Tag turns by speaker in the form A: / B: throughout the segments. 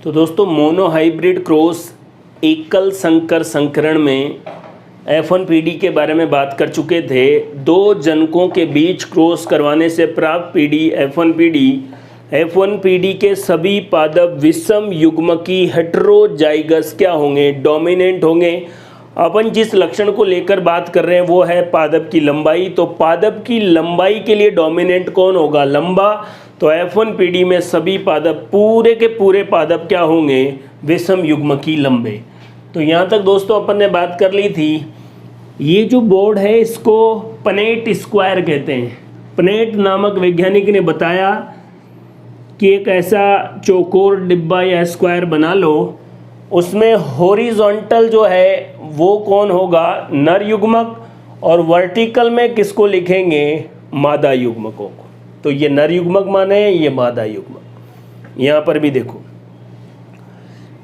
A: तो दोस्तों monohybrid cross एकल संकर संकरण में F1PD के बारे में बात कर चुके थे। दो जनकों के बीच क्रॉस करवाने से प्राप्त पीढ़ी F1PD के सभी पादप विषम युग्मकी हेटेरोजाइगस क्या होंगे, डोमिनेंट होंगे। अपन जिस लक्षण को लेकर बात कर रहे हैं वो है पादप की लंबाई। तो पादप की लंबाई के लिए डोमिनेंट कौन होगा, लंबा। तो F1PD में सभी पादप पूरे के पूरे पादप क्या होंगे, विषम युग्मकी लंबे। तो यहाँ तक दोस्तों अपन ने बात कर ली थी। ये जो बोर्ड है इसको पनेट स्क्वायर कहते हैं। पनेट नामक वैज्ञानिक ने बताया कि एक ऐसा चौकोर डिब्बा या स्क्वायर बना लो, उसमें हॉरिजॉन्टल जो है वो कौन होगा, नर युग्मक, और वर्टिकल में किसको लिखेंगे, मादा युग्मकों को। तो ये नर युग्मक माने, ये मादा युग्मक। यहाँ पर भी देखो,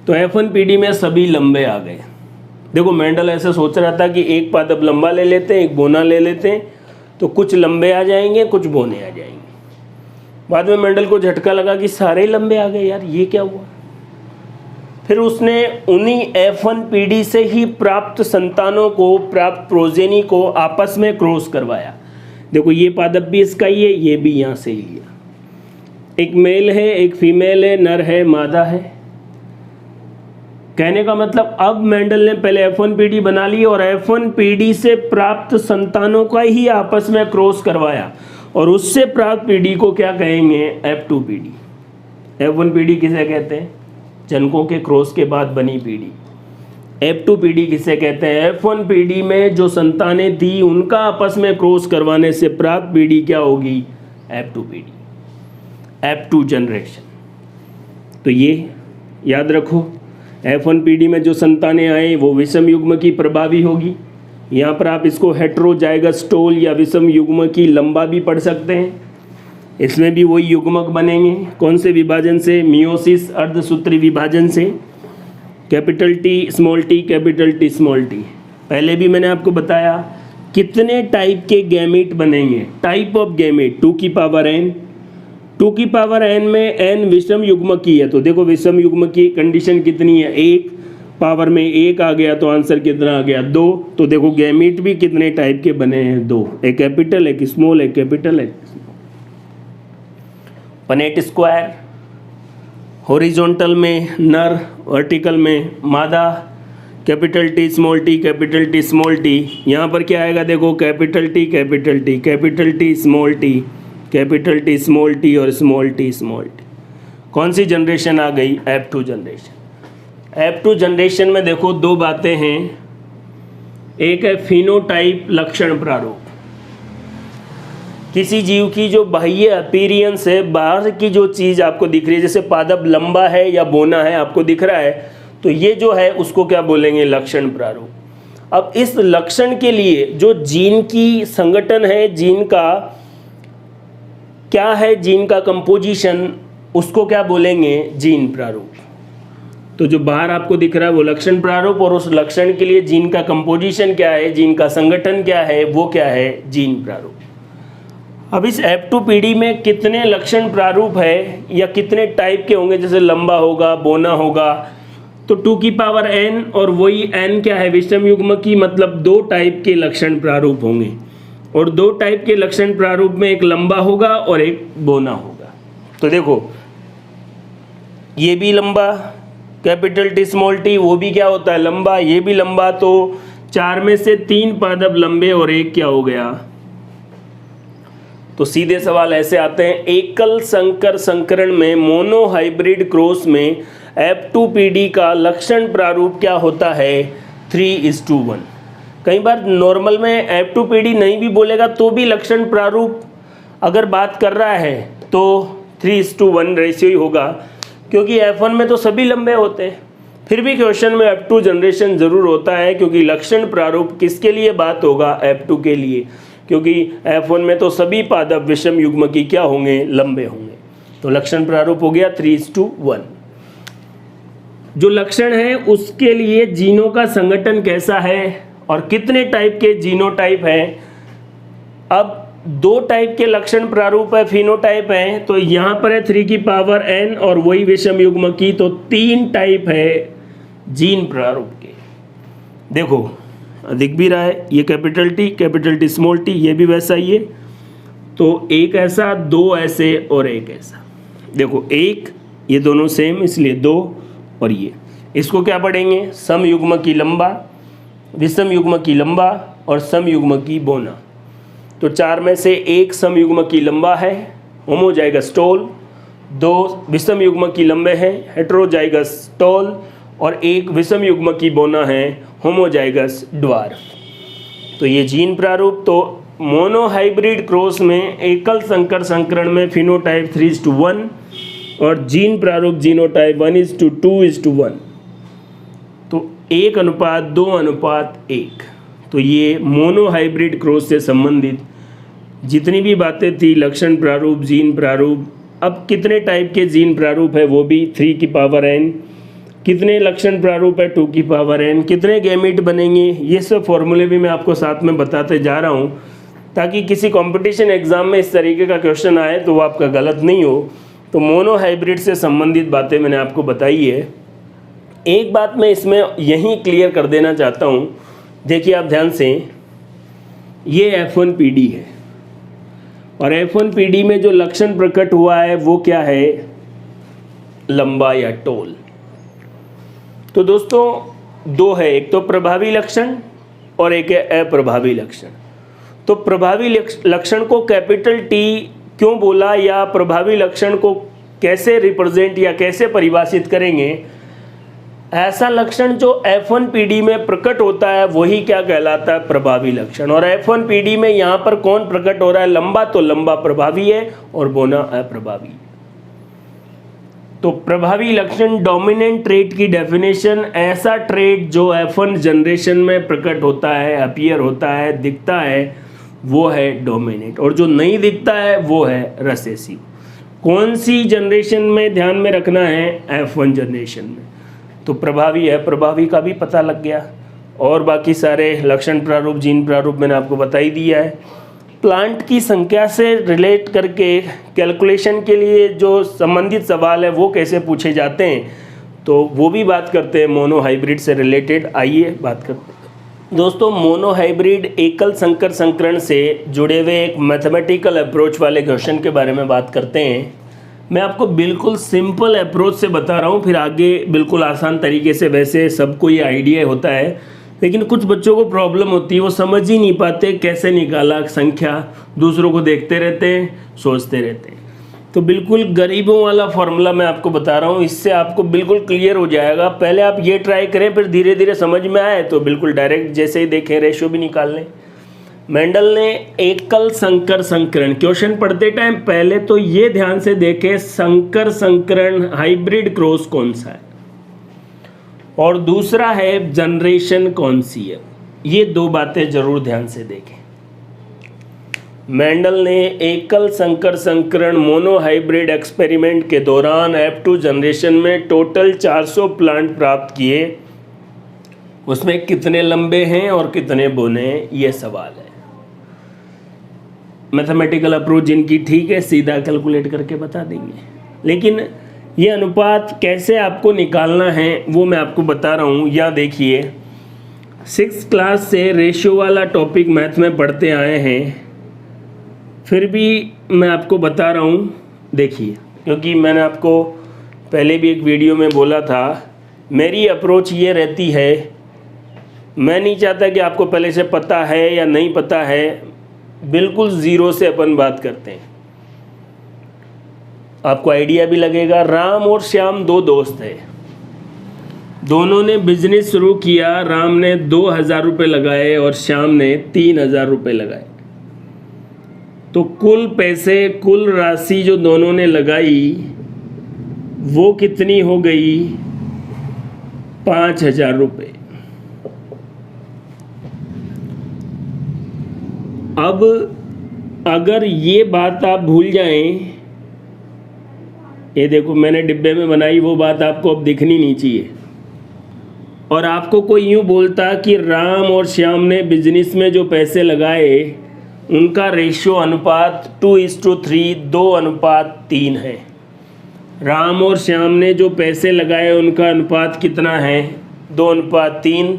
A: तो F1PD में सभी लंबे आ गए। देखो मेंडल ऐसा सोच रहा था कि एक पादप लंबा ले लेते हैं, एक बोना ले लेते हैं, तो कुछ लंबे आ जाएंगे, कुछ बोने आ जाएंगे। बाद में मेंडल को झटका लगा कि सारे लंबे आ गए, यार ये क्या हुआ। फिर उसने उन्हीं F1PD से ही प्राप्त संतानों को, प्राप्त प्रोजेनी को आपस में क्रॉस करवाया। देखो ये पादप भी इसका ही है, ये भी यहाँ से ही लिया। एक मेल है, एक फीमेल है, नर है, मादा है। कहने का मतलब अब मेंडल ने पहले F1PD बना ली और F1PD से प्राप्त संतानों का ही आपस में क्रॉस करवाया, और उससे प्राप्त पीढ़ी को क्या कहेंगे, F2PD। F1PD किसे कहते हैं, जनकों के क्रॉस के बाद बनी पीढ़ी। F2PD किसे कहते हैं, F1PD में जो संतानें थी उनका आपस में क्रॉस करवाने से प्राप्त पीढ़ी क्या होगी, F2PD, F2 जनरेशन। तो ये याद रखो, F1PD में जो संतानें आए वो विषम युग्म की प्रभावी होगी। यहाँ पर आप इसको हेटेरोजाइगस टोल या विषम युग्म की लंबा भी पढ़ सकते हैं। इसमें भी वही युग्मक बनेंगे, कौन से विभाजन से, मियोसिस अर्धसूत्री विभाजन से। Capital T small T, capital T small T. पहले भी मैंने आपको बताया कितने टाइप के गैमीट बनेंगे, टाइप ऑफ गैमीट, 2 की पावर n। 2 की पावर n में n विषम युग्म की है, तो देखो विषम युग्म की कंडीशन कितनी है, 1 पावर में 1 आ गया, तो आंसर कितना आ गया, 2। तो देखो गैमीट भी कितने टाइप के बने हैं, 2, एक कैपिटल, एक स्मॉल, एक कैपिटल, एक स्मॉल। पनेट स्क्वायर, हॉरिजॉन्टल में नर, वर्टिकल में मादा, capital T small T, capital T small T. यहाँ पर क्या आएगा, देखो capital T, capital T, capital T small T, capital T small T और स्मॉल टी स्मॉल टी। कौन सी जनरेशन आ गई, F2 जनरेशन। F2 जनरेशन में देखो दो बातें हैं, एक है फिनोटाइप, लक्षण प्रारूप। किसी जीव की जो बाह्य अपीयरेंस है, बाहर की जो चीज़ आपको दिख रही है, जैसे पादप लंबा है या बोना है आपको दिख रहा है, तो ये जो है उसको क्या बोलेंगे, लक्षण प्रारूप। अब इस लक्षण के लिए जो जीन की संगठन है, जीन का क्या है, जीन का कंपोजिशन, उसको क्या बोलेंगे, जीन प्रारूप। तो जो बाहर आपको दिख रहा है वो लक्षण प्रारूप, और उस लक्षण के लिए जीन का कंपोजिशन क्या है, जीन का संगठन क्या है, वो क्या है, जीन प्रारूप। अब इस F2PD में कितने लक्षण प्रारूप है या कितने टाइप के होंगे, जैसे लंबा होगा, बोना होगा, तो 2 की पावर n, और वही n क्या है, विषम युग्म की, मतलब 2 टाइप के लक्षण प्रारूप होंगे। और 2 टाइप के लक्षण प्रारूप में एक लंबा होगा और एक बोना होगा। तो देखो ये भी लंबा, कैपिटल टी स्मॉल टी, वो भी क्या होता है, लंबा, ये भी लंबा। तो 4 में से 3 पादप लंबे और एक क्या हो गया। तो सीधे सवाल ऐसे आते हैं, एकल संकर संकरण में मोनोहाइब्रिड क्रॉस में F2PD का लक्षण प्रारूप क्या होता है, 3:1। कई बार नॉर्मल में F2PD नहीं भी बोलेगा तो भी लक्षण प्रारूप अगर बात कर रहा है तो 3:1 रेशियो ही होगा, क्योंकि F1 में तो सभी लंबे होते हैं। फिर भी क्वेश्चन में F2 जनरेशन ज़रूर होता है, क्योंकि लक्षण प्रारूप किसके लिए बात होगा, F2 के लिए, क्योंकि F1 में तो सभी पादप विषम युग्म की क्या होंगे, लंबे होंगे। तो लक्षण प्रारूप हो गया 3:1। जो लक्षण है उसके लिए जीनों का संगठन कैसा है और कितने टाइप के जीनोटाइप हैं। अब दो टाइप के लक्षण प्रारूप है, फिनोटाइप है, तो यहाँ पर है 3 की पावर n और वही विषम युग्म की, तो 3 टाइप है जीन प्रारूप के। देखो दिख भी रहा है, ये कैपिटल टी स्मॉल टी, ये भी वैसा ही है। तो एक ऐसा, दो ऐसे और एक ऐसा। देखो एक, ये दोनों सेम इसलिए दो, और ये इसको क्या पढ़ेंगे, सम युग्म की लंबा, विषम युग्म की लंबा और सम युग्म की बोना। तो 4 में से एक सम युग्म की लंबा है, होमोजाइगस टॉल, 2 विषम युग्म की लंबे हैं, हेटेरोजाइगस टॉल, और एक विषम युग्म की बोना है, होमोजाइगस ड्वार्फ। तो ये जीन प्रारूप। तो मोनोहाइब्रिड क्रॉस में एकल संकर संकरण में फिनोटाइप 3:1 और जीन प्रारूप जीनोटाइप 1:2:1। तो 1:2:1। तो ये मोनोहाइब्रिड क्रॉस से संबंधित जितनी भी बातें थी, लक्षण प्रारूप, जीन प्रारूप, अब कितने टाइप के जीन प्रारूप है वो भी 3 की पावर n, कितने लक्षण प्रारूप है 2 की पावर n, कितने गैमीट बनेंगे, ये सब फॉर्मूले भी मैं आपको साथ में बताते जा रहा हूँ, ताकि किसी कंपटीशन एग्जाम में इस तरीके का क्वेश्चन आए तो वो आपका गलत नहीं हो। तो मोनोहाइब्रिड से संबंधित बातें मैंने आपको बताई है। एक बात मैं इसमें यहीं क्लियर कर देना चाहता हूँ, देखिए आप ध्यान से, ये F1PD है और F1PD में जो लक्षण प्रकट हुआ है वो क्या है, लंबा या टोल। तो दोस्तों दो है, एक तो प्रभावी लक्षण और एक है अप्रभावी लक्षण। तो प्रभावी लक्षण को कैपिटल टी क्यों बोला, या प्रभावी लक्षण को कैसे रिप्रेजेंट या कैसे परिभाषित करेंगे, ऐसा लक्षण जो F1PD में प्रकट होता है वही क्या कहलाता है, प्रभावी लक्षण। और F1PD में यहाँ पर कौन प्रकट हो रहा है, लंबा, तो लंबा प्रभावी है और बोना अप्रभावी। तो प्रभावी लक्षण डोमिनेंट ट्रेट की डेफिनेशन, ऐसा ट्रेट जो F1 जनरेशन में प्रकट होता है, अपीयर होता है, दिखता है, वो है डोमिनेंट, और जो नहीं दिखता है वो है रिसेसिव। कौन सी जनरेशन में ध्यान में रखना है, F1 जनरेशन में। तो प्रभावी है, प्रभावी का भी पता लग गया, और बाकी सारे लक्षण प्रारूप, जीन प्रारूप मैंने आपको बता ही दिया है। प्लांट की संख्या से रिलेट करके कैलकुलेशन के लिए जो संबंधित सवाल है वो कैसे पूछे जाते हैं, तो वो भी बात करते हैं मोनोहाइब्रिड से रिलेटेड। आइए बात करते हैं दोस्तों, मोनोहाइब्रिड एकल संकर संकरण से जुड़े हुए एक मैथमेटिकल अप्रोच वाले क्वेश्चन के बारे में बात करते हैं। मैं आपको बिल्कुल सिंपल अप्रोच से बता रहा हूँ, फिर आगे बिल्कुल आसान तरीके से। वैसे सबको ये आइडिया होता है, लेकिन कुछ बच्चों को प्रॉब्लम होती है, वो समझ ही नहीं पाते कैसे निकाला संख्या, दूसरों को देखते रहते हैं, सोचते रहते हैं। तो बिल्कुल गरीबों वाला फॉर्मूला मैं आपको बता रहा हूँ, इससे आपको बिल्कुल क्लियर हो जाएगा। पहले आप ये ट्राई करें, फिर धीरे धीरे समझ में आए तो बिल्कुल डायरेक्ट जैसे ही देखें रेशियो भी निकाल लें। मेंडल ने एकल संकर संकरण, क्वेश्चन पढ़ते टाइम पहले तो ये ध्यान से देखें संकर संकरण हाइब्रिड क्रॉस कौन सा है, और दूसरा है जनरेशन कौन सी है। ये दो बातें जरूर ध्यान से देखें। मेंडल ने एकल संकर संकरण मोनोहाइब्रिड एक्सपेरिमेंट के दौरान F2 जनरेशन में टोटल 400 प्लांट प्राप्त किए। उसमें कितने लंबे हैं और कितने बोने हैं, ये सवाल है। मैथमेटिकल अप्रोच जिनकी ठीक है, सीधा कैलकुलेट करके बता देंगे, लेकिन ये अनुपात कैसे आपको निकालना है वो मैं आपको बता रहा हूँ। या देखिए, 6th क्लास से रेशियो वाला टॉपिक मैथ में पढ़ते आए हैं, फिर भी मैं आपको बता रहा हूँ। देखिए, क्योंकि मैंने आपको पहले भी एक वीडियो में बोला था, मेरी अप्रोच ये रहती है, मैं नहीं चाहता कि आपको पहले से पता है या नहीं पता है, बिल्कुल ज़ीरो से अपन बात करते हैं, आपको आइडिया भी लगेगा। राम और श्याम दो दोस्त हैं, दोनों ने बिजनेस शुरू किया। राम ने 2000 रुपये लगाए और श्याम ने 3000 रुपये लगाए। तो कुल पैसे, कुल राशि जो दोनों ने लगाई वो कितनी हो गई, 5000 रुपये। अब अगर ये बात आप भूल जाएं, ये देखो मैंने डिब्बे में बनाई, वो बात आपको अब दिखनी नहीं चाहिए, और आपको कोई यूँ बोलता कि राम और श्याम ने बिजनेस में जो पैसे लगाए उनका रेशियो अनुपात 2:3 2:3 है। राम और श्याम ने जो पैसे लगाए उनका अनुपात कितना है 2:3।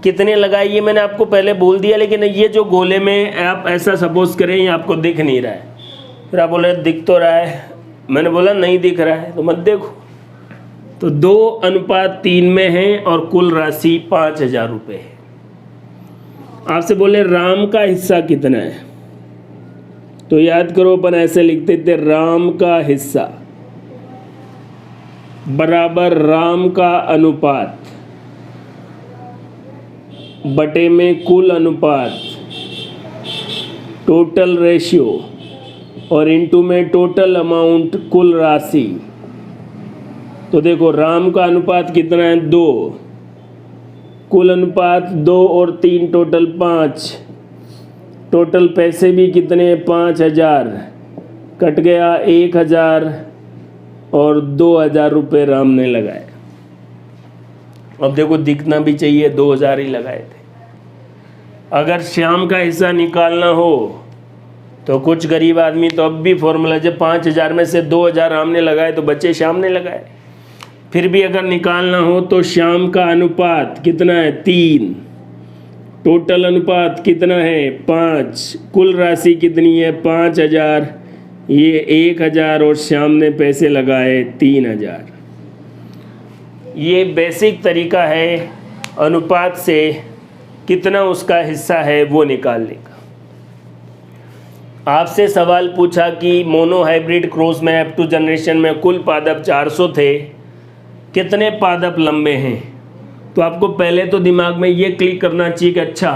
A: कितने लगाए ये मैंने आपको पहले बोल दिया, लेकिन ये जो गोले में आप ऐसा सपोज करें ये आपको दिख नहीं रहा है, फिर आप बोले दिख तो रहा है, मैंने बोला नहीं दिख रहा है तो मत देखो। तो 2:3 में है और कुल राशि 5,000 रुपये है। आपसे बोले राम का हिस्सा कितना है, तो याद करो अपन ऐसे लिखते थे राम का हिस्सा बराबर राम का अनुपात बटे में कुल अनुपात टोटल रेशियो और इनटू में टोटल अमाउंट कुल राशि। तो देखो राम का अनुपात कितना है 2, कुल अनुपात 2 और 3 टोटल 5, टोटल पैसे भी कितने 5,000, कट गया 1,000 और 2,000 रुपये राम ने लगाए। अब देखो दिखना भी चाहिए 2,000 ही लगाए थे। अगर श्याम का हिस्सा निकालना हो तो कुछ गरीब आदमी तो अब भी फॉर्मूला, जब 5,000 में से 2,000 राम ने लगाए तो बच्चे श्याम ने लगाए। फिर भी अगर निकालना हो तो श्याम का अनुपात कितना है 3, टोटल अनुपात कितना है 5, कुल राशि कितनी है 5,000, ये 1,000 और श्याम ने पैसे लगाए 3,000। ये बेसिक तरीका है अनुपात से कितना उसका हिस्सा है वो निकालने का। आपसे सवाल पूछा कि मोनो हाइब्रिड क्रॉस में F2 जनरेशन में कुल पादप 400 थे, कितने पादप लंबे हैं। तो आपको पहले तो दिमाग में ये क्लिक करना चाहिए कि अच्छा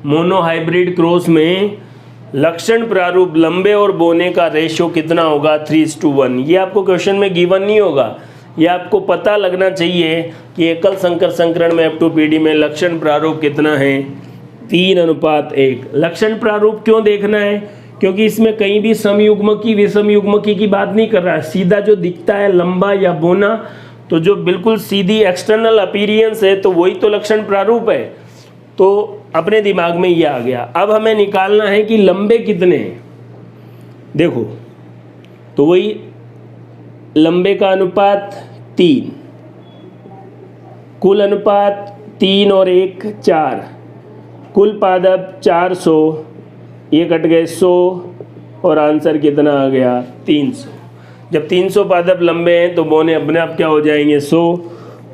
A: मोनो हाइब्रिड क्रॉस में लक्षण प्रारूप लंबे और बोने का रेशियो कितना होगा 3:1। ये आपको क्वेश्चन में गिवन नहीं होगा, ये आपको पता लगना चाहिए कि एकल संकर संकरण में F2 पीढ़ी में लक्षण प्रारूप कितना है 3:1। लक्षण प्रारूप क्यों देखना है, क्योंकि इसमें कहीं भी समयुग्मकी विषमयुग्मकी की बात नहीं कर रहा है। सीधा जो दिखता है लंबा या बोना, तो जो बिल्कुल सीधी एक्सटर्नल अपीयरेंस है तो वही तो लक्षण प्रारूप है। तो अपने दिमाग में ये आ गया। अब हमें निकालना है कि लंबे कितने हैं। देखो तो वही लंबे का अनुपात 3, कुल अनुपात 3 और 1 4, कुल पादप 400, ये कट गए 100 और आंसर कितना आ गया 300। जब 300 पादप लंबे हैं तो बोने अपने आप क्या हो जाएंगे 100।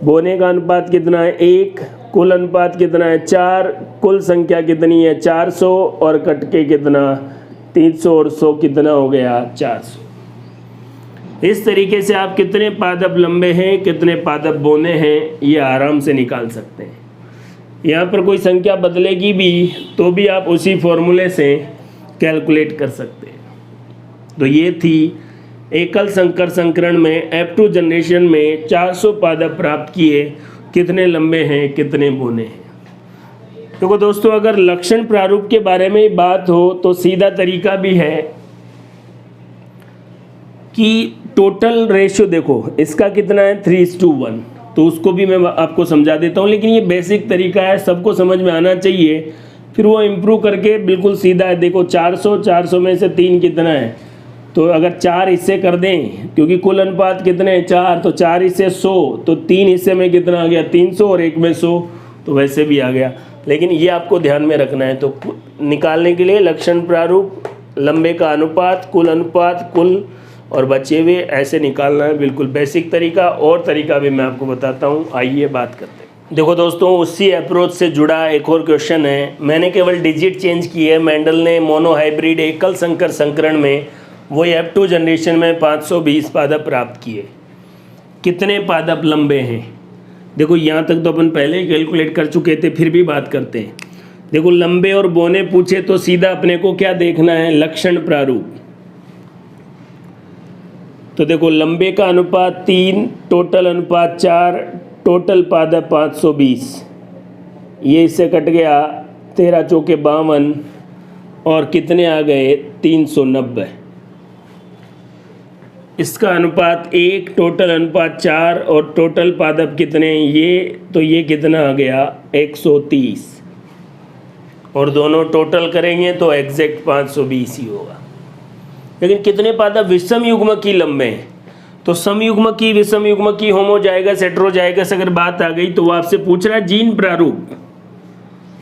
A: बोने का अनुपात कितना है 1, कुल अनुपात कितना है 4, कुल संख्या कितनी है 400 और कट के कितना 300 और 100 कितना हो गया 400। इस तरीके से आप कितने पादप लंबे हैं कितने पादप बोने हैं ये आराम से निकाल सकते हैं। यहाँ पर कोई संख्या बदलेगी भी तो भी आप उसी फॉर्मूले से कैलकुलेट कर सकते हैं। तो ये थी एकल संकर संकरण में F2 जनरेशन में 400 पादप प्राप्त किए, कितने लंबे हैं कितने बोने हैं। देखो दोस्तों अगर लक्षण प्रारूप के बारे में बात हो तो सीधा तरीका भी है कि टोटल रेशियो देखो इसका कितना है 3:1, तो उसको भी मैं आपको समझा देता हूँ, लेकिन ये बेसिक तरीका है सबको समझ में आना चाहिए, फिर वो इम्प्रूव करके बिल्कुल सीधा है। देखो 400 में से 3 कितना है, तो अगर 4 हिस्से कर दें क्योंकि कुल अनुपात कितने हैं 4, तो 4 हिस्से 100, तो 3 हिस्से में कितना आ गया 300 और 1 में 100, तो वैसे भी आ गया। लेकिन ये आपको ध्यान में रखना है। तो निकालने के लिए लक्षण प्रारूप लंबे का अनुपात कुल और बचे हुए ऐसे निकालना है, बिल्कुल बेसिक तरीका। और तरीका भी मैं आपको बताता हूँ, आइए बात करते हैं। देखो दोस्तों उसी अप्रोच से जुड़ा एक और क्वेश्चन है। मैंने केवल डिजिट चेंज की है। मेंडल ने मोनो हाइब्रिड एकल संकर संकरण में वही F2 जनरेशन में 520 पादप प्राप्त किए, कितने पादप लंबे हैं। देखो यहाँ तक तो अपन पहले ही कैलकुलेट कर चुके थे, फिर भी बात करते हैं। देखो लंबे और बोने पूछे तो सीधा अपने को क्या देखना है लक्षण प्रारूप। तो देखो लंबे का अनुपात 3, टोटल अनुपात 4, टोटल पादप 520, ये इससे कट गया 13 चौके 52 और कितने आ गए 390। इसका अनुपात 1, टोटल अनुपात 4 और टोटल पादप कितने ये, तो ये कितना आ गया 130 और दोनों टोटल करेंगे तो एग्जैक्ट 520 ही होगा। लेकिन कितने पादप विषम युग्मकी लंबे हैं? तो समयुग्मकी, विषम युग्मकी, होमोजाइगस, हेटेरोजाइगस अगर बात आ गई तो वो आपसे पूछ रहा है जीन प्रारूप।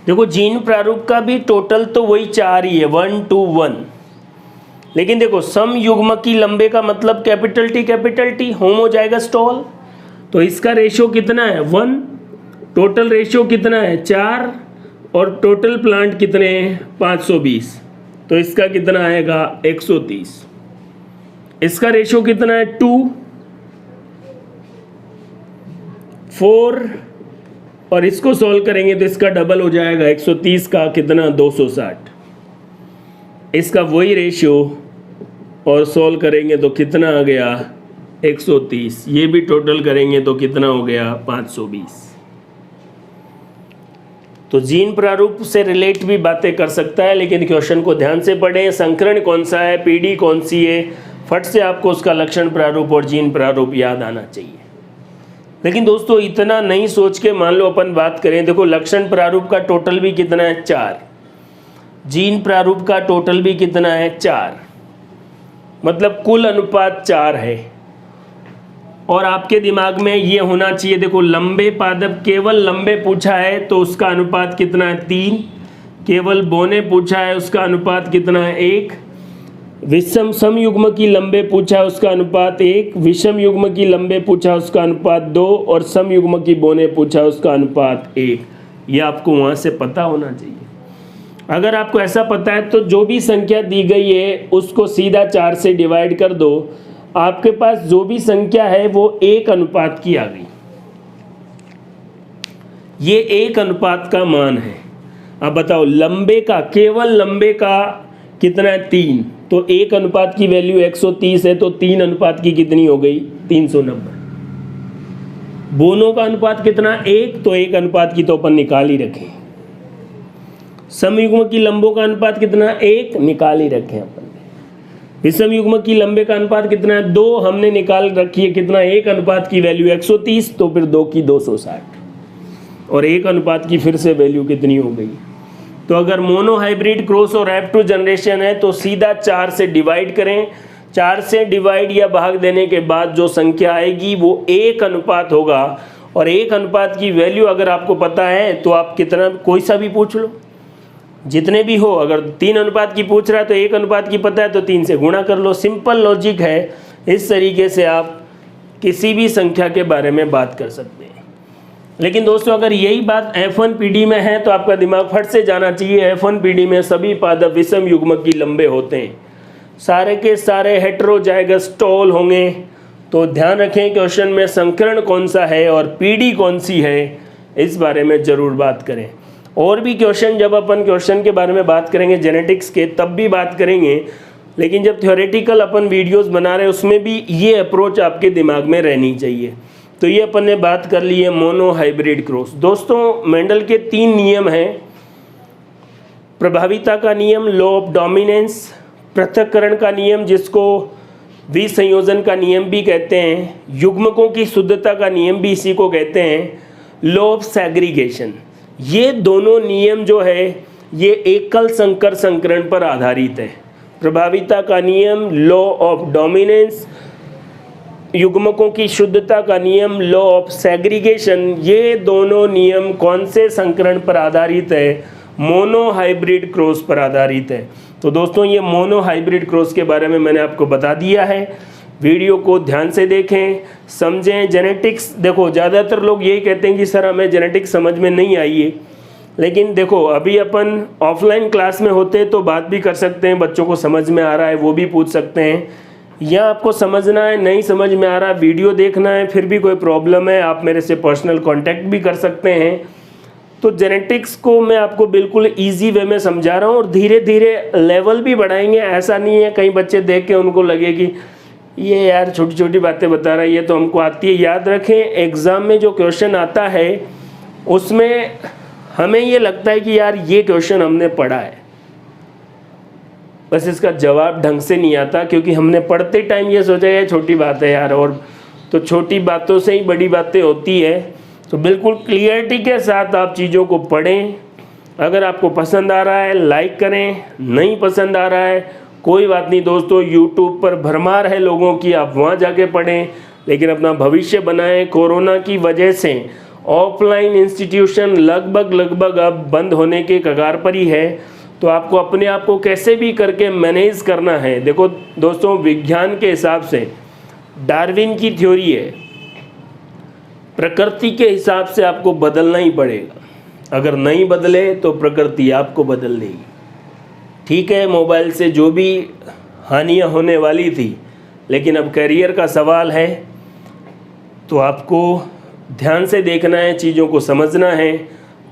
A: देखो जीन प्रारूप का भी टोटल तो वही 4 ही है, 1 to 1। लेकिन देखो समयुग्मकी लंबे का मतलब कैपिटल टी, होमोजाइगस टॉल, तो इसका रेशियो कितना है 1, टोटल रेशियो कितना है 4, और टोटल प्लांट कितने हैं 520, तो इसका कितना आएगा 130। इसका रेशियो कितना है 2, 4, और इसको सॉल्व करेंगे तो इसका डबल हो जाएगा 130 का कितना 260। इसका वही रेशियो और सॉल्व करेंगे तो कितना आ गया 130। ये भी टोटल करेंगे तो कितना हो गया 520। तो जीन प्रारूप से रिलेट भी बातें कर सकता है, लेकिन क्वेश्चन को ध्यान से पढ़ें। संकरण कौन सा है, पीढ़ी कौन सी है, फट से आपको उसका लक्षण प्रारूप और जीन प्रारूप याद आना चाहिए। लेकिन दोस्तों इतना नहीं सोच के, मान लो अपन बात करें, देखो लक्षण प्रारूप का टोटल भी कितना है 4, जीन प्रारूप का टोटल भी कितना है 4, मतलब कुल अनुपात 4 है। और आपके दिमाग में ये होना चाहिए, देखो लंबे पादप, केवल लंबे पूछा है तो उसका अनुपात कितना है 3, केवल बोने पूछा है उसका अनुपात कितना है 1, विषम समयुग्मकी लंबे पूछा है उसका अनुपात 1, विषम युग्मकी लंबे पूछा उसका अनुपात 2, और समयुग्मकी बोने पूछा उसका अनुपात 1। ये आपको वहाँ से पता होना चाहिए। अगर आपको ऐसा पता है तो जो भी संख्या दी गई है उसको सीधा 4 से डिवाइड कर दो, आपके पास जो भी संख्या है वो 1 अनुपात की आ गई। ये 1 अनुपात का मान है। अब बताओ लंबे का, केवल लंबे का कितना है 3, तो 1 अनुपात की वैल्यू 130 है, तो 3 अनुपात की कितनी हो गई 390। बोनों का अनुपात कितना 1, तो 1 अनुपात की तो अपन निकाल ही रखे। समयुग्म की लंबों का अनुपात कितना 1, निकाल ही रखे अपन। विषम युग्म की लंबे का अनुपात कितना है 2, हमने निकाल रखी है कितना 1 अनुपात की वैल्यू 130, तो फिर 2 की 260, और 1 अनुपात की फिर से वैल्यू कितनी हो गई। तो अगर मोनो हाइब्रिड क्रॉस और F2 जनरेशन है तो सीधा 4 से डिवाइड करें, 4 से डिवाइड या भाग देने के बाद जो संख्या आएगी वो 1 अनुपात होगा। और 1 अनुपात की वैल्यू अगर आपको पता है तो आप कितना, कोई सा भी पूछ लो, जितने भी हो, अगर 3 अनुपात की पूछ रहा है तो 1 अनुपात की पता है तो 3 से गुणा कर लो। सिंपल लॉजिक है, इस तरीके से आप किसी भी संख्या के बारे में बात कर सकते हैं। लेकिन दोस्तों अगर यही बात F1 पीढ़ी में है तो आपका दिमाग फट से जाना चाहिए, F1 पीढ़ी में सभी पादप विषम युग्मक की लंबे होते हैं, सारे के सारे हेटेरोजाइगस टॉल होंगे। तो ध्यान रखें क्वेश्चन में संकरण कौन सा है और पीढ़ी कौन सी है, इस बारे में ज़रूर बात करें। और भी क्वेश्चन, जब अपन क्वेश्चन के बारे में बात करेंगे जेनेटिक्स के तब भी बात करेंगे, लेकिन जब थ्योरेटिकल अपन वीडियोस बना रहे हैं उसमें भी ये अप्रोच आपके दिमाग में रहनी चाहिए। तो ये अपन ने बात कर ली है मोनो हाइब्रिड क्रॉस। दोस्तों मेंडल के 3 नियम हैं, प्रभाविता का नियम, लॉ ऑफ डोमिनेंस, पृथक्करण का नियम जिसको विसंयोजन का नियम भी कहते हैं, युग्मकों की शुद्धता का नियम भी इसी को कहते हैं, लॉ ऑफ सेग्रीगेशन। ये दोनों नियम जो है ये एकल संकर संकरण पर आधारित है। प्रभाविता का नियम लॉ ऑफ डोमिनेंस, युग्मकों की शुद्धता का नियम लॉ ऑफ सेग्रीगेशन, ये दोनों नियम कौन से संकरण पर आधारित है? मोनो हाइब्रिड क्रॉस पर आधारित है। तो दोस्तों ये मोनो हाइब्रिड क्रॉस के बारे में मैंने आपको बता दिया है। वीडियो को ध्यान से देखें, समझें। जेनेटिक्स देखो ज़्यादातर लोग यही कहते हैं कि सर हमें जेनेटिक्स समझ में नहीं आई है, लेकिन देखो अभी अपन ऑफलाइन क्लास में होते तो बात भी कर सकते हैं, बच्चों को समझ में आ रहा है वो भी पूछ सकते हैं, या आपको समझना है नहीं समझ में आ रहा वीडियो देखना है फिर भी कोई प्रॉब्लम है आप मेरे से पर्सनल कांटेक्ट भी कर सकते हैं। तो जेनेटिक्स को मैं आपको बिल्कुल इजी वे में समझा रहा हूँ और धीरे धीरे लेवल भी बढ़ाएंगे। ऐसा नहीं है कई बच्चे देख के उनको लगे कि ये यार छोटी छोटी बातें बता रहा है, ये तो हमको आती है। याद रखें एग्ज़ाम में जो क्वेश्चन आता है उसमें हमें ये लगता है कि यार ये क्वेश्चन हमने पढ़ा है, बस इसका जवाब ढंग से नहीं आता क्योंकि हमने पढ़ते टाइम ये सोचा ये छोटी बात है यार, और तो छोटी बातों से ही बड़ी बातें होती है। तो बिल्कुल क्लियरिटी के साथ आप चीज़ों को पढ़ें, अगर आपको पसंद आ रहा है लाइक करें, नहीं पसंद आ रहा है कोई बात नहीं दोस्तों। यूट्यूब पर भरमार है लोगों की, आप वहाँ जाके पढ़ें, लेकिन अपना भविष्य बनाएं। कोरोना की वजह से ऑफलाइन इंस्टीट्यूशन लगभग अब बंद होने के कगार पर ही है, तो आपको अपने आप को कैसे भी करके मैनेज करना है। देखो दोस्तों, विज्ञान के हिसाब से डार्विन की थ्योरी है, प्रकृति के हिसाब से आपको बदलना ही पड़ेगा। अगर नहीं बदले तो प्रकृति आपको बदल देगी। ठीक है, मोबाइल से जो भी हानियां होने वाली थी, लेकिन अब करियर का सवाल है, तो आपको ध्यान से देखना है, चीज़ों को समझना है,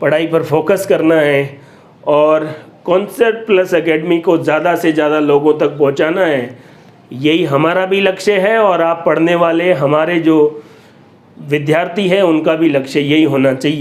A: पढ़ाई पर फोकस करना है और कॉन्सेप्ट प्लस एकेडमी को ज़्यादा से ज़्यादा लोगों तक पहुंचाना है। यही हमारा भी लक्ष्य है और आप पढ़ने वाले हमारे जो विद्यार्थी हैं उनका भी लक्ष्य यही होना चाहिए।